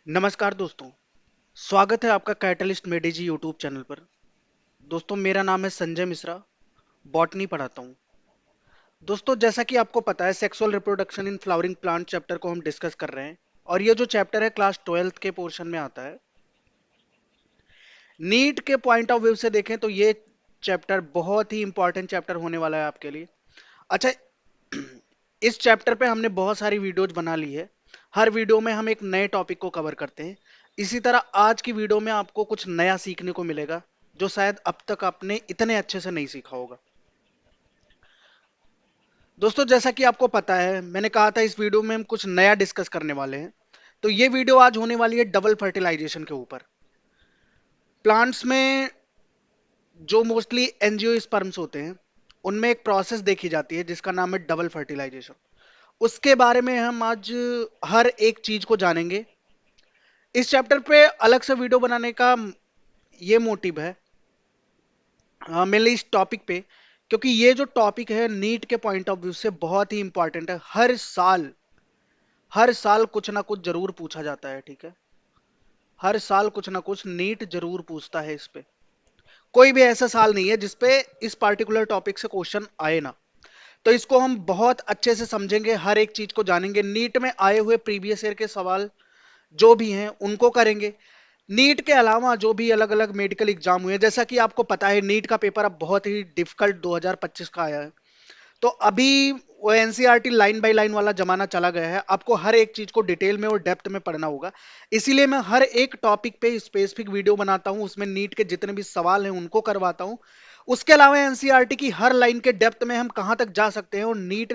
नमस्कार दोस्तों। स्वागत है आपका कैटलिस्ट मेडिजी यूट्यूब चैनल पर। दोस्तों, मेरा नाम है संजय मिश्रा। बॉटनी पढ़ाता हूँ। दोस्तों, जैसा कि आपको पता है, sexual reproduction in flowering plant chapter को हम डिस्कस कर रहे हैं। और ये जो चैप्टर है क्लास 12th के पोर्शन में आता है। नीट के पॉइंट ऑफ व्यू से देखें तो ये चैप्टर बहुत ही इंपॉर्टेंट चैप्टर होने वाला है आपके लिए। अच्छा, इस चैप्टर पे हमने बहुत सारी वीडियोज बना ली है। हर वीडियो में हम एक नए टॉपिक को कवर करते हैं। इसी तरह आज की वीडियो में आपको कुछ नया सीखने को मिलेगा, जो शायद अब तक आपने इतने अच्छे से नहीं सीखा होगा। दोस्तों, जैसा कि आपको पता है, मैंने कहा था इस वीडियो में हम कुछ नया डिस्कस करने वाले हैं। तो ये वीडियो आज होने वाली है डबल फर्टिलाइजेशन के ऊपर। प्लांट्स में जो मोस्टली एंजियोस्पर्म्स होते हैं, उनमें एक प्रोसेस देखी जाती है जिसका नाम है डबल फर्टिलाइजेशन। उसके बारे में हम आज हर एक चीज को जानेंगे। इस चैप्टर पे अलग से वीडियो बनाने का ये मोटिव है, मेनली इस टॉपिक पे, क्योंकि ये जो टॉपिक है नीट के पॉइंट ऑफ व्यू से बहुत ही इंपॉर्टेंट है। हर साल कुछ ना कुछ जरूर पूछा जाता है, ठीक है। हर साल कुछ ना कुछ नीट जरूर पूछता है इस पे। कोई भी ऐसा साल नहीं है जिसपे इस पार्टिकुलर टॉपिक से क्वेश्चन आए ना। तो इसको हम बहुत अच्छे से समझेंगे, हर एक चीज को जानेंगे। नीट में आए हुए प्रीवियस ईयर के सवाल जो भी हैं उनको करेंगे। नीट के अलावा जो भी अलग अलग मेडिकल एग्जाम हुए हैं, जैसा कि आपको पता है नीट का पेपर अब बहुत ही डिफिकल्ट 2025 का आया है। तो अभी वो एनसीईआरटी लाइन बाय लाइन वाला जमाना चला गया है। आपको हर एक चीज को डिटेल में और डेप्थ में पढ़ना होगा। इसीलिए मैं हर एक टॉपिक पे स्पेसिफिक वीडियो बनाता हूं, उसमें नीट के जितने भी सवाल हैं उनको करवाता हूं। उसके अलावा एनसीईआरटी की हर लाइन के डेप्थ में हम कहां तक जा सकते हैं, और नीट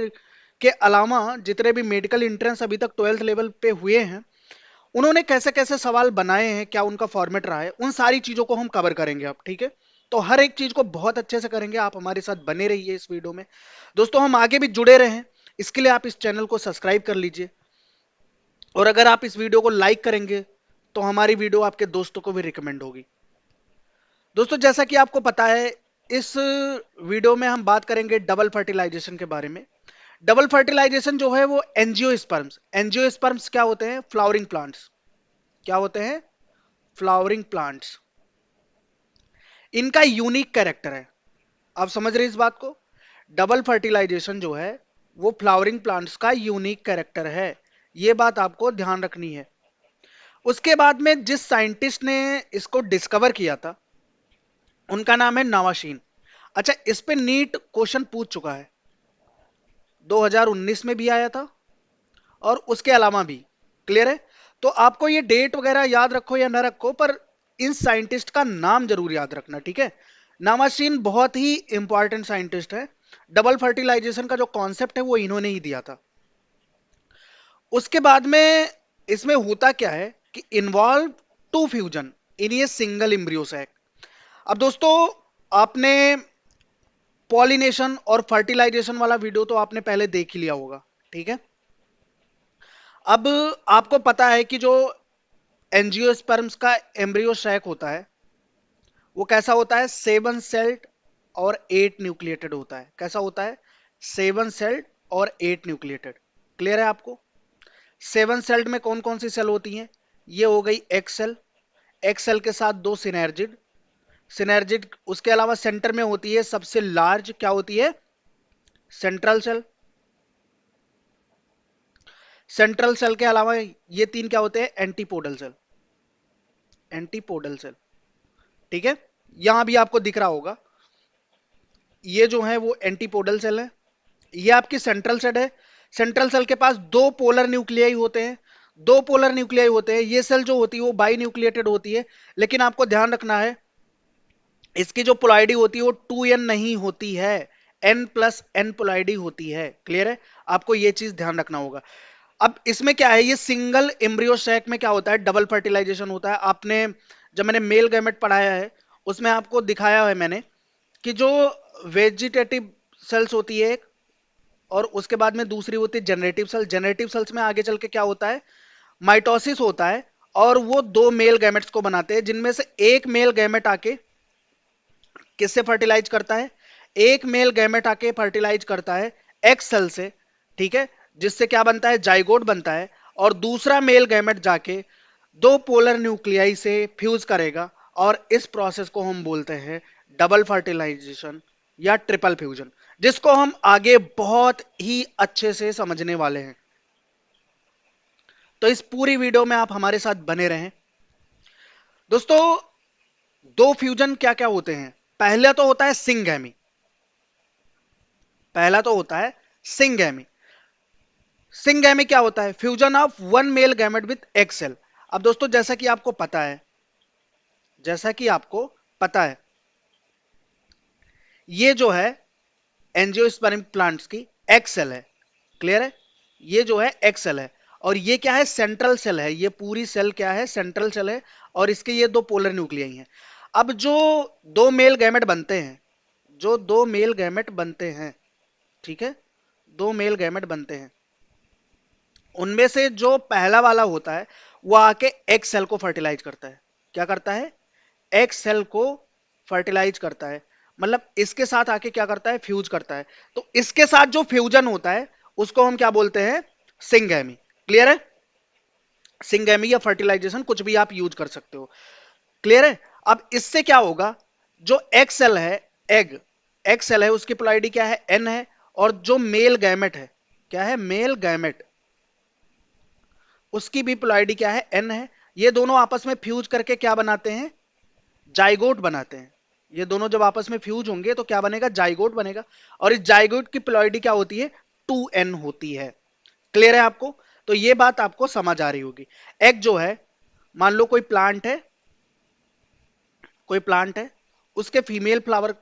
के अलावा जितने भी मेडिकल एंट्रेंस अभी तक 12th लेवल पे हुए हैं, उन्होंने कैसे कैसे सवाल बनाए हैं, क्या उनका फॉर्मेट रहा है, उन सारी चीजों को हम कवर करेंगे अब, ठीक है। तो हर एक चीज को बहुत अच्छे से करेंगे। आप हमारे साथ बने रहिए इस वीडियो में। दोस्तों, हम आगे भी जुड़े रहें, इसके लिए आप इस चैनल को सब्सक्राइब कर लीजिए। और अगर आप इस वीडियो को लाइक करेंगे तो हमारी वीडियो आपके दोस्तों को भी रिकमेंड होगी। दोस्तों, जैसा कि आपको पता है, इस वीडियो में हम बात करेंगे डबल फर्टिलाइजेशन के बारे में। डबल फर्टिलाइजेशन जो है वो एंजियोस्पर्म्स क्या होते हैं? Flowering plants. क्या होते हैं? Flowering plants. इनका यूनिक कैरेक्टर है। आप समझ रहे हैं इस बात को? डबल फर्टिलाइजेशन जो है वो फ्लावरिंग प्लांट्स का यूनिक कैरेक्टर है। ये बात आपको ध्यान रखनी है। उसके बाद में जिस साइंटिस्ट ने इसको डिस्कवर किया था, उनका नाम है नवाशीन। अच्छा, इस पे नीट क्वेश्चन पूछ चुका है। 2019 में भी आया था और उसके अलावा भी। क्लियर है? तो आपको ये डेट वगैरह याद रखो या ना रखो, पर इन साइंटिस्ट का नाम जरूर याद रखना, ठीक है। नामाशीन बहुत ही इंपॉर्टेंट साइंटिस्ट है। डबल फर्टिलाइजेशन का जो कॉन्सेप्ट है वो इन्होंने ही दिया था। उसके बाद में इसमें होता क्या है कि इन्वॉल्व टू फ्यूजन इन ये सिंगल एम्ब्रियो सैक। अब दोस्तों, आपने पॉलिनेशन और फर्टिलाइजेशन वाला वीडियो तो आपने पहले देख ही लिया होगा, ठीक है। अब आपको पता है कि जो एंजियोस्पर्म्स का एम्ब्रियो सैक होता है वो कैसा होता है? 7 सेल्ड और 8 न्यूक्लिएटेड होता है। कैसा होता है? 7 सेल्ड और 8 न्यूक्लिएटेड। क्लियर है आपको? 7 सेल्ड में कौन कौन सी सेल होती हैं? ये हो गई एक्स सेल। एक्स सेल के साथ दो सिनर्जिड। सिनर्जिड, उसके अलावा सेंटर में होती है सबसे लार्ज, क्या होती है? Central cell. सेंट्रल सेल के अलावा ये तीन क्या होते हैं? Antipodal cell. एंटीपोडल सेल, ठीक है। यहां भी आपको दिख रहा होगा, ये जो है वो एंटीपोडल सेल है। ये आपकी सेंट्रल सेल है। सेंट्रल सेल के पास दो पोलर न्यूक्लियाई होते हैं। दो पोलर न्यूक्लियाई होते हैं। ये सेल जो होती है वो बाई न्यूक्लिएटेड होती है। लेकिन आपको ध्यान रखना है, इसकी जो पोलैरिटी होती है वो 2n नहीं होती है, n+n पोलैरिटी होती है। क्लियर है? आपको ये चीज ध्यान रखना होगा। अब इसमें क्या है, ये सिंगल एम्ब्रियो सैक में क्या होता है? डबल फर्टिलाइजेशन होता है। आपने जब मैंने मेल गैमेट पढ़ाया है उसमें आपको दिखाया है मैंने कि जो वेजिटेटिव सेल्स होती है एक, और उसके बाद में दूसरी होती है जनरेटिव सेल। जनरेटिव सेल्स में आगे चल के क्या होता है? माइटोसिस होता है, और वो दो मेल गैमेट्स को बनाते हैं, जिनमें से एक मेल गैमेट आके किससे फर्टिलाइज करता है? एक मेल गैमेट आके फर्टिलाइज करता है एक्स सेल से, ठीक है, जिससे क्या बनता है? जाइगोट बनता है। और दूसरा मेल गैमेट जाके दो पोलर न्यूक्लियाई से फ्यूज करेगा, और इस प्रोसेस को हम बोलते हैं डबल फर्टिलाइजेशन या ट्रिपल फ्यूजन, जिसको हम आगे बहुत ही अच्छे से समझने वाले हैं। तो इस पूरी वीडियो में आप हमारे साथ बने रहें। दोस्तों, दो फ्यूजन क्या क्या होते हैं? पहला तो होता है सिंगैमी। पहला तो होता है सिंगैमी। सिंगैमी क्या होता है? Fusion of one male gamete with egg cell. अब दोस्तों, जैसा कि आपको पता है ये जो है एंजियोस्पर्म प्लांट्स की एग सेल है। क्लियर है? ये जो है एग सेल है, और ये क्या है? सेंट्रल सेल है। ये पूरी सेल क्या है? सेंट्रल सेल है, और इसके ये दो पोलर न्यूक्लियाई हैं। अब जो दो मेल गैमेट बनते हैं, जो दो मेल गैमेट बनते हैं, ठीक है, दो मेल गैमेट बनते हैं, उनमें से जो पहला वाला होता है वो आके एग सेल को फर्टिलाइज करता है। क्या करता है? एग सेल को फर्टिलाइज करता है, मतलब इसके साथ आके क्या करता है? फ्यूज करता है। तो इसके साथ जो फ्यूजन होता है उसको हम क्या बोलते हैं? सिंगैमी। क्लियर है? सिंगैमी या फर्टिलाइजेशन कुछ भी आप यूज कर सकते हो। क्लियर है? अब इससे क्या होगा? जो एग सेल है, एग एग सेल है, उसकी पोलैरिटी क्या है? एन है। और जो मेल गैमेट है, क्या है? मेल गैमेट, उसकी भी पोलैरिटी क्या है? एन है। ये दोनों आपस में फ्यूज करके क्या बनाते हैं? जाइगोट बनाते हैं। ये दोनों जब आपस में फ्यूज होंगे तो क्या बनेगा? जाइगोट बनेगा। और इस जाइगोट की पोलैरिटी क्या होती है? 2n होती है। क्लियर है आपको? तो ये बात आपको समझ आ रही होगी। एग जो है, मान लो कोई प्लांट है, उसके फीमेल फ्लावर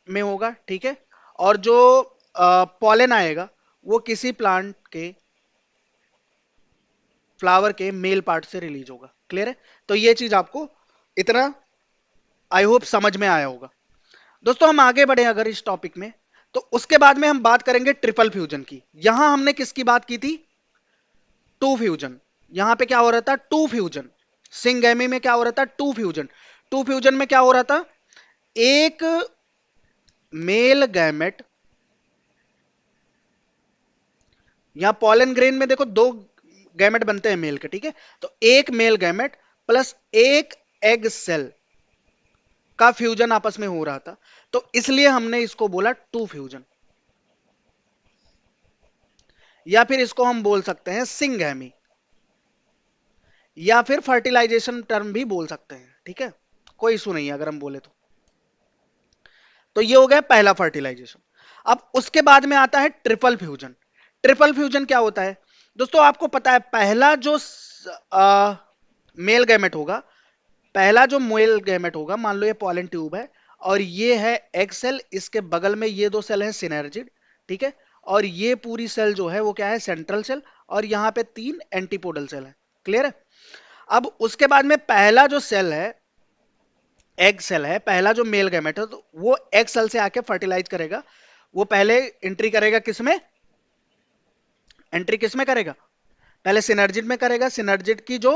में होगा, ठीक है, और जो पॉलन आएगा वो किसी प्लांट के फ्लावर के मेल पार्ट से रिलीज होगा। क्लियर है? तो ये चीज आपको इतना आई होप समझ में आया होगा। दोस्तों, हम आगे बढ़े अगर इस टॉपिक में, तो उसके बाद में हम बात करेंगे ट्रिपल फ्यूजन की। यहां हमने किसकी बात की थी? Two fusion. यहां पे क्या हो रहा था? To fusion. सिंगैमी में क्या हो रहा था? To fusion. टू फ्यूजन में क्या हो रहा था? एक मेल गैमेट, यहां पॉलन ग्रेन में देखो दो गैमेट बनते हैं मेल के, ठीक है, तो एक मेल गैमेट प्लस एक एग सेल का फ्यूजन आपस में हो रहा था, तो इसलिए हमने इसको बोला टू फ्यूजन, या फिर इसको हम बोल सकते हैं सिंगैमी, या फिर फर्टिलाइजेशन टर्म भी बोल सकते हैं। ठीक है, कोई इशू नहीं है अगर हम बोले तो ये हो गया पहला फर्टिलाइजेशन। अब उसके बाद में आता है ट्रिपल फ्यूजन। ट्रिपल फ्यूजन क्या होता है? दोस्तों, आपको पता है पहला जो मेल गैमेट होगा, पहला जो मेल गैमेट होगा, मान लो ये पॉलन ट्यूब है और ये है एग सेल, इसके बगल में ये दो सेल है सिनर्जिड, ठीक है, और ये पूरी सेल जो है वो क्या है? सेंट्रल सेल, और यहां पे तीन एंटीपोडल सेल है। क्लियर है? अब उसके बाद में पहला जो सेल है, एग सेल है, पहला जो मेल गैमेट है, तो वो एग सेल से आके फर्टिलाइज करेगा। वो पहले एंट्री करेगा किसमें? एंट्री किसमें करेगा? पहले सिनर्जिड में करेगा। सिनर्जिड की जो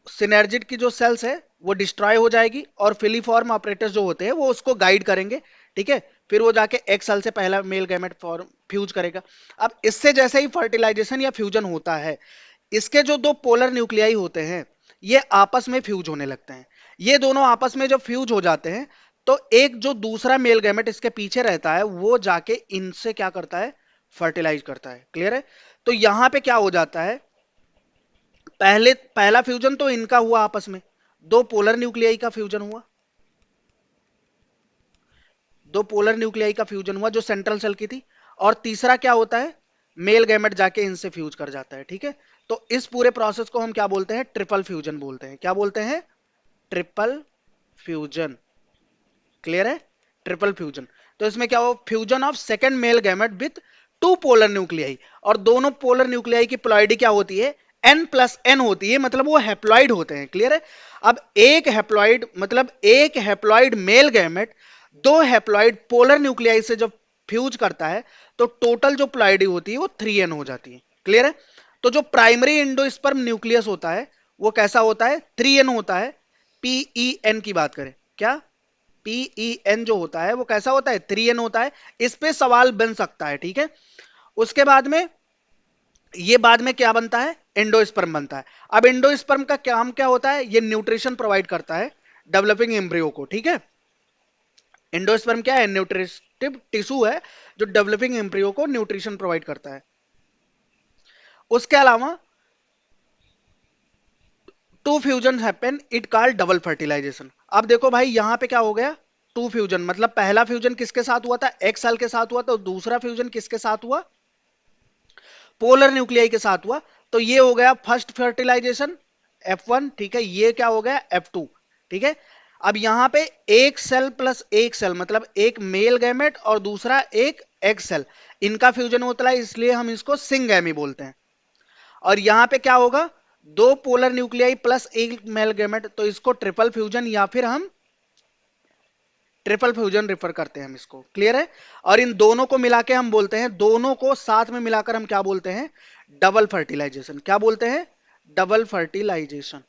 सिनर्जिड की जो सेल्स है वो डिस्ट्रॉय हो जाएगी, और फिलीफॉर्म ऑपरेटर्स जो होते हैं वो उसको गाइड करेंगे। ठीक है, फिर वो जाके एक सेल से पहला मेल गैमेट फॉर्म फ्यूज करेगा। अब इससे जैसे ही फर्टिलाइजेशन या फ्यूजन होता है, इसके जो दो पोलर न्यूक्लियाई होते हैं ये आपस में फ्यूज होने लगते हैं। ये दोनों आपस में जब फ्यूज हो जाते हैं तो एक जो दूसरा मेल गैमेट इसके पीछे रहता है वो जाके इनसे क्या करता है? फर्टिलाइज करता है। क्लियर है? तो यहां पे क्या हो जाता है? पहला फ्यूजन तो इनका हुआ आपस में, दो पोलर न्यूक्लियाई का फ्यूजन हुआ, दो पोलर न्यूक्लियाई का फ्यूजन हुआ जो सेंट्रल सेल की थी। और तीसरा क्या होता है? मेल गैमेट जाके इनसे फ्यूज कर जाता है। ठीक है, तो इस पूरे प्रोसेस को हम क्या बोलते हैं? ट्रिपल फ्यूजन बोलते हैं। क्या बोलते हैं? Triple fusion. क्लियर है? Triple fusion. तो इसमें क्या हो? Fusion of second mail gamete with two polar nuclei, और दोनों पोलर न्यूक्लियाई की पोलैरिटी क्या होती है? n+n होती है, मतलब वो हैप्लॉइड होते हैं। क्लियर है? अब एक हैप्लॉइड मतलब एक हैप्लॉइड मेल गैमेट दो हैप्लॉइड पोलर न्यूक्लियाई से जब फ्यूज करता है तो टोटल जो पोलैरिटी होती है वो 3n हो जाती है। क्लियर है? तो जो प्राइमरी इंडोस्पर्म न्यूक्लियस होता है वो कैसा होता है? 3n होता है। PEN की बात करें, क्या PEN जो होता है वो कैसा होता है? 3n होता है। इस पे सवाल बन सकता है। ठीक है, उसके बाद में ये बाद में क्या बनता है, एंडोस्पर्म बनता है। अब एंडोस्पर्म का काम क्या होता है, ये न्यूट्रिशन प्रोवाइड करता है डेवलपिंग एम्ब्रियो को, ठीक है। एंडोस्पर्म क्या है, न्यूट्रिटिव टिश्यू है जो डेवलपिंग एम्ब्रियो को न्यूट्रिशन प्रोवाइड करता है। उसके अलावा two fusion happen it called double fertilization. अब देखो भाई यहां पे क्या हो गया, टू फ्यूजन मतलब पहला फ्यूजन किसके साथ हुआ था, एक्स सेल के साथ हुआ था, दूसरा फ्यूजन किसके साथ हुआ, पोलर न्यूक्लियाई के साथ हुआ। तो ये हो गया फर्स्ट फर्टिलाइजेशन F1, ठीक है। ये क्या हो गया F2, ठीक है। अब यहां पे एक सेल प्लस एक सेल मतलब एक मेल गैमेट और दूसरा एक एग सेल, इनका फ्यूजन होता है, इसलिए हम इसको सिंगैमी बोलते हैं। और यहां पे क्या होगा, दो पोलर न्यूक्लियाई प्लस एक मेल गैमेट, तो इसको ट्रिपल फ्यूजन या फिर हम ट्रिपल फ्यूजन रेफर करते हैं हम इसको, क्लियर है। और इन दोनों को मिला के हम बोलते हैं, दोनों को साथ में मिलाकर हम क्या बोलते हैं, डबल फर्टिलाइजेशन। क्या बोलते हैं, डबल फर्टिलाइजेशन,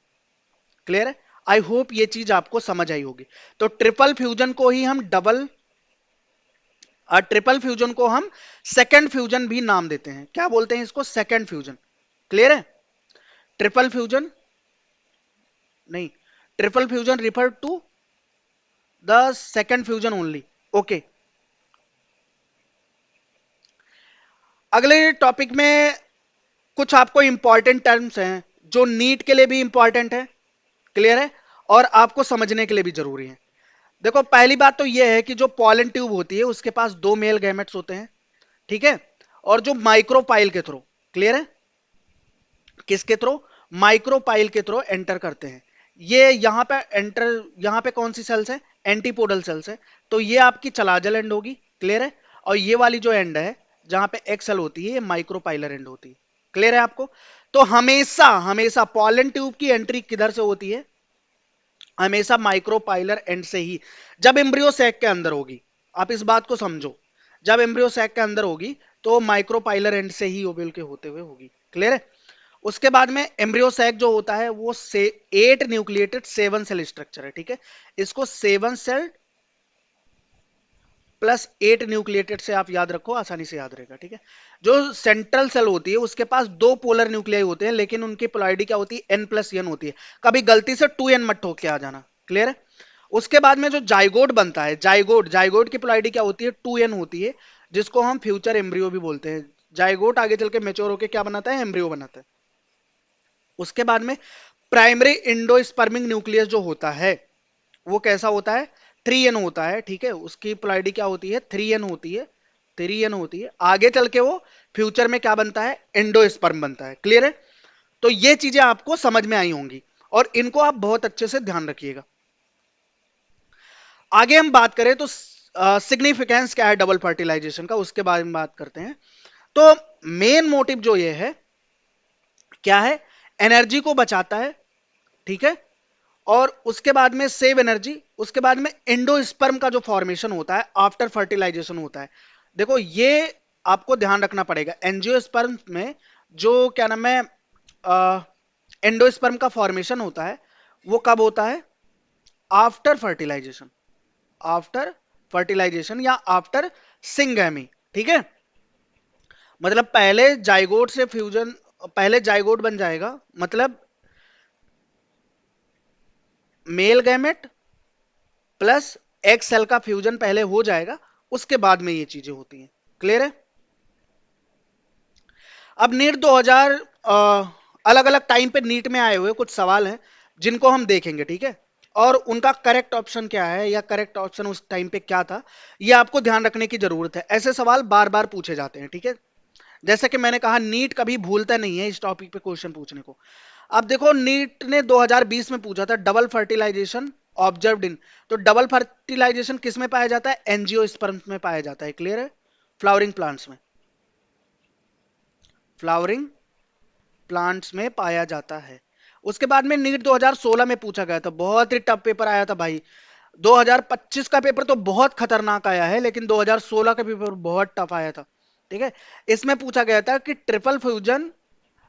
क्लियर है। आई होप ये चीज आपको समझ आई होगी। तो ट्रिपल फ्यूजन को ही हम डबल, और ट्रिपल फ्यूजन को हम सेकंड फ्यूजन भी नाम देते हैं, क्या बोलते हैं इसको, सेकंड फ्यूजन, क्लियर है। ट्रिपल फ्यूजन नहीं, triple fusion refer to the second fusion only, okay. अगले टॉपिक में कुछ आपको इंपॉर्टेंट टर्म्स हैं जो नीट के लिए भी इंपॉर्टेंट है, क्लियर है, और आपको समझने के लिए भी जरूरी है। देखो पहली बात तो यह है कि जो पॉलन ट्यूब होती है उसके पास दो मेल गैमेट्स होते हैं, ठीक है। और जो माइक्रोपाइल के थ्रू, क्लियर है, किसके थ्रू, माइक्रोपाइल के थ्रू एंटर करते हैं। ये यहां पे एंटर, यहां पे कौन सी सेल्स है, एंटीपोडल सेल्स है, तो ये आपकी चलाजल एंड होगी, क्लियर है। और ये वाली जो एंड है जहां पे एक्सेल होती है, ये माइक्रोपाइलर एंड होती है, क्लियर है आपको। तो हमेशा हमेशा पॉलन ट्यूब की एंट्री किधर से होती है, हमेशा माइक्रोपाइलर एंड से ही, जब एम्ब्रियो सैक के अंदर होगी। आप इस बात को समझो, जब एम्ब्रियो सैक के अंदर होगी तो माइक्रोपाइलर एंड से ही ओवल के होते हुए होगी, क्लियर है। उसके बाद में एम्ब्रियो सैक जो होता है वो से 8 न्यूक्लिएटेड 7 सेल स्ट्रक्चर है, ठीक है। इसको 7 सेल प्लस 8 न्यूक्लिएटेड से आप याद रखो, आसानी से याद रहेगा, ठीक है। जो सेंट्रल सेल होती है उसके पास दो पोलर न्यूक्लियाई होते हैं, लेकिन उनकी पोलैरिटी क्या होती है, n+n होती है। कभी गलती से 2n मत ठोक के आ जाना, क्लियर है। उसके बाद में जो जाइगोट बनता है, जाइगोट, जाइगोट की पोलैरिटी क्या होती है, 2n होती है, जिसको हम फ्यूचर एम्ब्रियो भी बोलते हैं। जाइगोट आगे चल के मेच्योर होकर क्या बनाता है, एम्ब्रियो बनाता है। उसके बाद में प्राइमरी इंडोस्पर्मिंग न्यूक्लियस जो होता है वो कैसा होता है, 3n होता है, ठीक है। उसकी पोलैरिटी क्या होती है, 3n होती है, 3n होती है। आगे चल के वो फ्यूचर में क्या बनता है, एंडोस्पर्म बनता है, क्लियर है। तो ये चीजें आपको समझ में आई होंगी और इनको आप बहुत अच्छे से ध्यान रखिएगा। आगे हम बात करें तो सिग्निफिकेंस क्या है डबल फर्टिलाइजेशन का, उसके बारे में बात करते हैं। तो मेन मोटिव जो ये है क्या है, एनर्जी को बचाता है, ठीक है। और उसके बाद में सेव एनर्जी, उसके बाद में एंडोस्पर्म का जो फॉर्मेशन होता है आफ्टर फर्टिलाइजेशन होता है। देखो ये आपको ध्यान रखना पड़ेगा, एंजियोस्पर्म में जो क्या नाम है, एंडोस्पर्म का फॉर्मेशन होता है वो कब होता है, आफ्टर फर्टिलाइजेशन, आफ्टर फर्टिलाइजेशन या आफ्टर सिंगैमी, ठीक है। मतलब पहले जाइगोट से फ्यूजन, पहले जाइगोट बन जाएगा, मतलब मेल गैमेट प्लस एक्स सेल का फ्यूजन पहले हो जाएगा, उसके बाद में ये चीजें होती हैं, क्लियर है। अब नीट 2000 अलग अलग टाइम पे नीट में आए हुए कुछ सवाल हैं जिनको हम देखेंगे, ठीक है। और उनका करेक्ट ऑप्शन क्या है या करेक्ट ऑप्शन उस टाइम पे क्या था, ये आपको ध्यान रखने की जरूरत है। ऐसे सवाल बार बार पूछे जाते हैं, ठीक है। जैसे कि मैंने कहा नीट कभी भूलता नहीं है इस टॉपिक पे क्वेश्चन पूछने को। अब देखो नीट ने 2020 में पूछा था डबल फर्टिलाइजेशन ऑब्जर्व्ड इन, तो डबल फर्टिलाइजेशन किस में पाया जाता है, एंजियोस्पर्म्स में पाया जाता है, क्लियर है, फ्लावरिंग प्लांट्स में, फ्लावरिंग प्लांट्स में पाया जाता है। उसके बाद में नीट 2016 में पूछा गया था, बहुत ही टफ पेपर आया था भाई। 2025 का पेपर तो बहुत खतरनाक आया है, लेकिन 2016 का पेपर बहुत टफ आया था, ठीक है। इसमें पूछा गया था कि triple fusion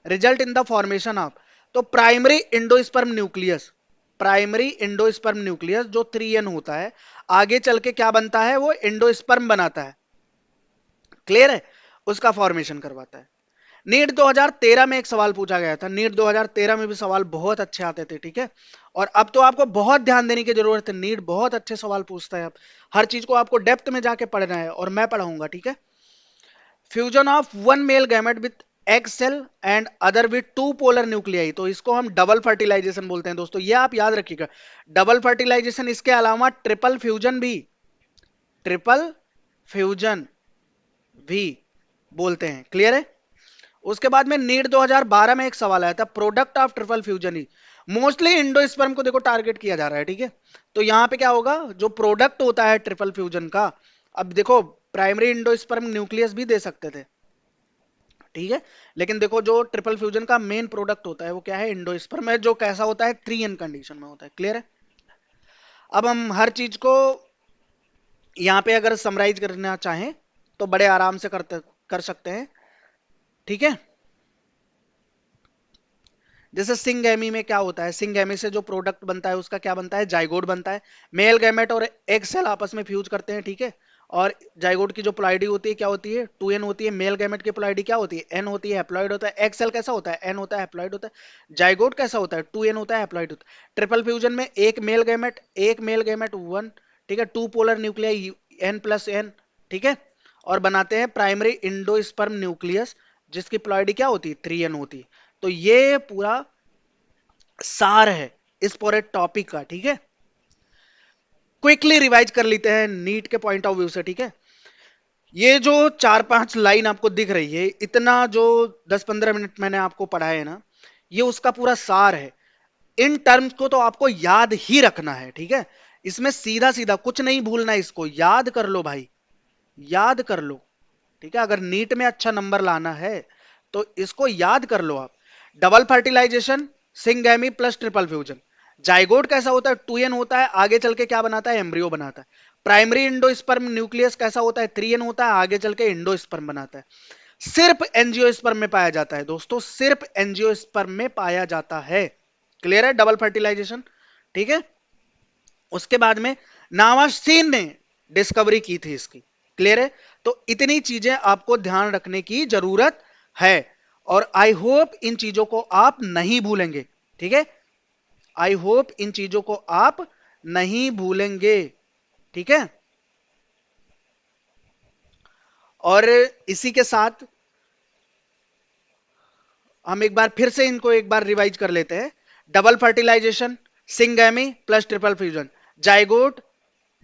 result in the formation of, तो primary endosperm nucleus, primary endosperm nucleus जो 3n होता है, आगे चल के क्या बनता है, वो इंडोस्पर्म बनाता है, क्लियर है, उसका फॉर्मेशन करवाता है। नीट 2013 में एक सवाल पूछा गया था, नीट 2013 में भी सवाल बहुत अच्छे आते थे, ठीक है। और अब तो आपको बहुत ध्यान देने की जरूरत है, नीट बहुत अच्छे सवाल पूछता है। अब हर चीज को आपको डेप्थ में जाके पढ़ना है और मैं पढ़ाऊंगा, ठीक है। Fusion of one male gamete with egg cell and other with two polar nuclei, तो इसको हम डबल फर्टिलाइजेशन बोलते हैं दोस्तों, ये आप याद रखिएगा। डबल फर्टिलाइजेशन, इसके अलावा ट्रिपल फ्यूजन भी, ट्रिपल फ्यूजन भी बोलते हैं, क्लियर है। उसके बाद में नीट 2012 में एक सवाल आया था, product of triple fusion he mostly endosperm को देखो टारगेट किया जा रहा है, ठीक है। तो यहां पे क्या होगा, जो प्रोडक्ट होता है ट्रिपल फ्यूजन का, अब देखो प्राइमरी इंडोस्पर्म न्यूक्लियस भी दे सकते थे, ठीक है। लेकिन देखो जो ट्रिपल फ्यूजन का मेन प्रोडक्ट होता है वो क्या है, इंडोस्पर्म है, जो कैसा होता है 3n कंडीशन में होता है, क्लियर है। अब हम हर चीज को यहाँ पे अगर समराइज करना चाहें तो बड़े आराम से कर सकते हैं, ठीक है। जैसे सिंगैमी में क्या होता है, सिंगैमी से जो प्रोडक्ट बनता है उसका क्या बनता है, जाइगोट बनता है। मेल गैमेट और एग सेल आपस में फ्यूज करते हैं, ठीक है। और जाइगोट की जो प्लॉइडी होती है क्या होती है, 2n होती है। मेल गैमेट की प्लॉइडी क्या होती है, n होती है, हैप्लॉइड होता है। एग सेल कैसा होता है, n होता है, हैप्लॉइड होता है। जाइगोट कैसा होता है, 2n होता है, हैप्लॉइड होता है। ट्रिपल फ्यूजन में एक मेल गैमेट वन, ठीक है, टू पोलर न्यूक्लियाई n+n, ठीक है। और बनाते हैं प्राइमरी इंडोस्पर्म न्यूक्लियस जिसकी प्लॉइडी क्या होती है, 3n होती है। तो ये पूरा सार है इस पूरे टॉपिक का, ठीक है। क्विकली रिवाइज कर लेते हैं नीट के पॉइंट ऑफ व्यू से, ठीक है। ये जो 4-5 लाइन आपको दिख रही है, इतना जो 10-15 मिनट मैंने आपको पढ़ाया है ना, ये उसका पूरा सार है। इन टर्म्स को तो आपको याद ही रखना है, ठीक है। इसमें सीधा सीधा कुछ नहीं भूलना है, इसको याद कर लो भाई, याद कर लो, ठीक है। अगर नीट में अच्छा नंबर लाना है तो इसको याद कर लो आप। Double fertilization, syngamy plus triple fusion. Zygote कैसा होता है, 2n होता है, आगे चल के क्या बनाता है, एम्ब्रियो बनाता है। प्राइमरी इंडोस्पर्म न्यूक्लियस कैसा होता है, 3n होता है, आगे चल के इंडोस्पर्म बनाता है। सिर्फ एंजियोस्पर्म में पाया जाता है दोस्तों, सिर्फ एंजियोस्पर्म में पाया जाता है, क्लियर है, डबल फर्टिलाइजेशन, ठीक है। उसके बाद में नावासीन ने डिस्कवरी की थी इसकी, क्लियर है। तो इतनी चीजें आपको ध्यान रखने की जरूरत है और आई होप इन चीजों को आप नहीं भूलेंगे, ठीक है। आई होप इन चीजों को आप नहीं भूलेंगे, ठीक है। और इसी के साथ हम एक बार फिर से इनको एक बार रिवाइज कर लेते हैं। Double fertilization, syngamy plus triple fusion. Zygote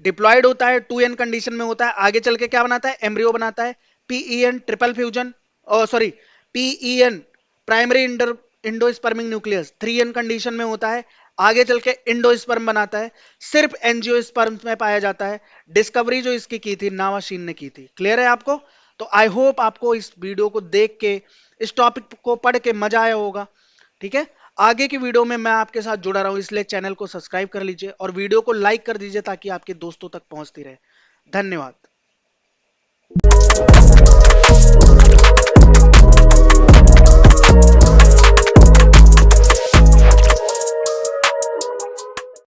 diploid होता है, 2n कंडीशन में होता है, आगे चल के क्या बनाता है, एम्ब्रियो बनाता है। PEN triple fusion, sorry, PEN primary इंडोस्पर्मिंग न्यूक्लियस 3n कंडीशन में होता है, आगे चल के इंडोस्पर्म बनाता है, सिर्फ एंजियोस्पर्म में पाया जाता है। डिस्कवरी जो इसकी की थी नावाशीन ने की थी, क्लियर है आपको। तो आई होप आपको इस वीडियो को देख के, इस टॉपिक को पढ़ के मजा आया होगा, ठीक है। आगे की वीडियो में मैं आपके साथ जुड़ा रहा हूं, इसलिए चैनल को सब्सक्राइब कर लीजिए और वीडियो को लाइक कर दीजिए ताकि आपके दोस्तों तक पहुंचती रहे। धन्यवाद।